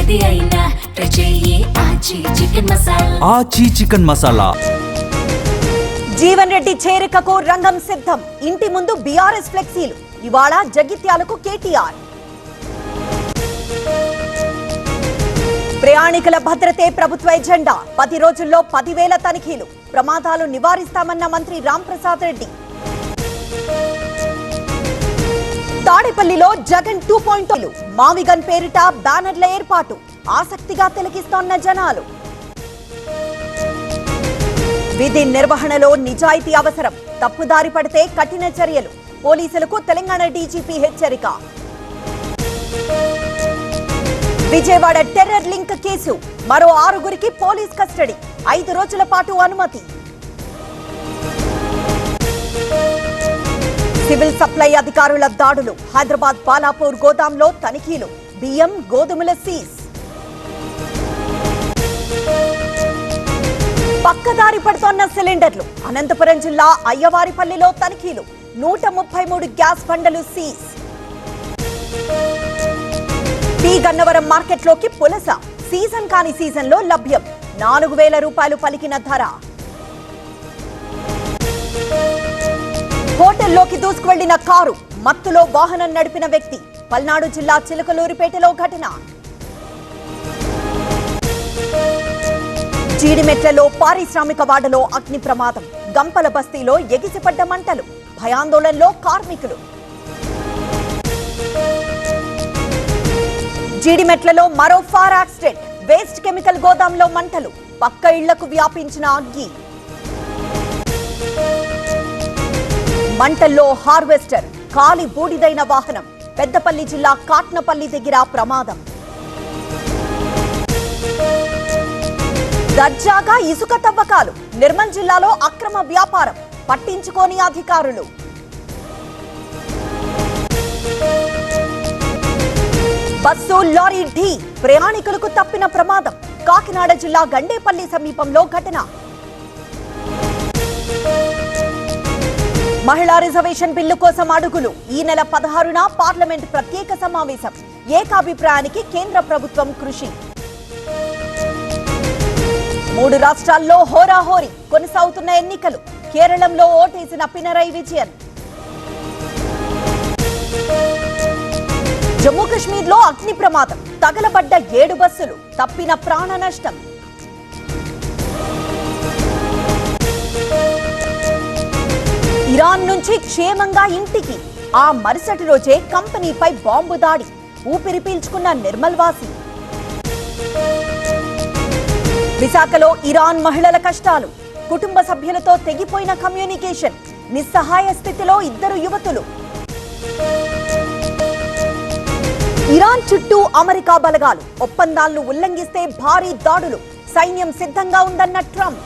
ఏది అయినా ట్రై చెయ్యి ఆచి చికెన్ మసాలా. ఆచి చికెన్ మసాలా. జీవన్ రెడ్డి చేరికకు రంగం సిద్ధం. ఇంటి ముందు బీఆర్ఎస్ ఫ్లెక్సీలు. ఇవాళ జగిత్యాలకు కేటీఆర్. ప్రయాణికుల భద్రతే ప్రభుత్వ ఎజెండా. 10 రోజుల్లో 10,000 తనిఖీలు. ప్రమాదాలు నివారిస్తామన్న మంత్రి రాంప్రసాద్ రెడ్డి. తాడేపల్లిలో జగన్ 2.0 మావిగన్ పేరిట బ్యానర్ల ఏర్పాటు. ఆసక్తిగా తిలకిస్తోన్న జనాలు. విధి నిర్వహణలో నిజాయితీ అవసరం. తప్పుదారి పడితే కఠిన చర్యలు. పోలీసులకు తెలంగాణ డీజీపీ హెచ్చరిక. Vijayawada terror link case. మరో 6గురికి పోలీస్ కస్టడీ. 5 రోజుల పాటు అనుమతి. సివిల్ సప్లై అధికారుల దాడులు. హైదరాబాద్ బాలాపూర్ గోదాంలో తనిఖీలు. బియ్యం గోధుమల సీజ్. పక్కదారి పడుతోన్న సిలిండర్లు. అనంతపురం జిల్లా అయ్యవారిపల్లిలో తనిఖీలు. 133 గ్యాస్ బండలు సీజ్. టీ గన్నవరం మార్కెట్లోకి పులస. సీజన్ కాని సీజన్లో లభ్యం. 4,000 రూపాయలు పలికిన ధర. హోటల్లోకి దూసుకువెళ్లిన కారు. మత్తులో వాహనం నడిపిన వ్యక్తి. పల్నాడు జిల్లా చిలకలూరిపేటలో ఘటన. జీడిమెట్లలో పారిశ్రామిక వాడలో అగ్ని ప్రమాదం. గంపల బస్తీలో ఎగిసిపడ్డ మంటలు. భయాందోళనలో కార్మికులు. జీడిమెట్లలో మరో ఫైర్ యాక్సిడెంట్. వేస్ట్ కెమికల్ గోదాంలో మంటలు. పక్క ఇళ్లకు వ్యాపించిన అగ్గి. మంటల్లో హార్వెస్టర్. కాలి బూడిదైన వాహనం. పెద్దపల్లి జిల్లా కాట్నపల్లి దగ్గర ప్రమాదం. దర్జాగా ఇసుక తవ్వకాలు. నిర్మల్ జిల్లాలో అక్రమ వ్యాపారం. పట్టించుకోని అధికారులు. బస్సు లారీ ఢీ. ప్రయాణికులకు తప్పిన ప్రమాదం. కాకినాడ జిల్లా గండేపల్లి సమీపంలో ఘటన. మహిళా రిజర్వేషన్ బిల్లు కోసం అడుగులు. ఈ నెల 16న పార్లమెంట్ ప్రత్యేక సమావేశం. ఏకాభిప్రాయానికి కేంద్ర ప్రభుత్వం కృషి. 3 రాష్ట్రాల్లో హోరాహోరీ. కొనసాగుతున్న ఎన్నికలు. కేరళంలో ఓటేసిన పినరై విజయన్. జమ్మూ కశ్మీర్ లో అగ్ని ప్రమాదం. తగలబడ్డ 7 బస్సులు. తప్పిన ప్రాణ నష్టం. ఇరాన్ నుంచి క్షేమంగా ఇంటికి. ఆ మరుసటి రోజే కంపెనీపై బాంబు దాడి. ఊపిరి పీల్చుకున్న నిర్మల్ వాసి. విశాఖలో ఇరాన్ మహిళల కష్టాలు. కుటుంబ సభ్యులతో తెగిపోయిన కమ్యూనికేషన్. నిస్సహాయ స్థితిలో 2 యువతులు. ఇరాన్ చుట్టూ అమెరికా బలగాలు. ఒప్పందాలను ఉల్లంఘిస్తే భారీ దాడులు. సైన్యం సిద్ధంగా ఉందన్న ట్రంప్.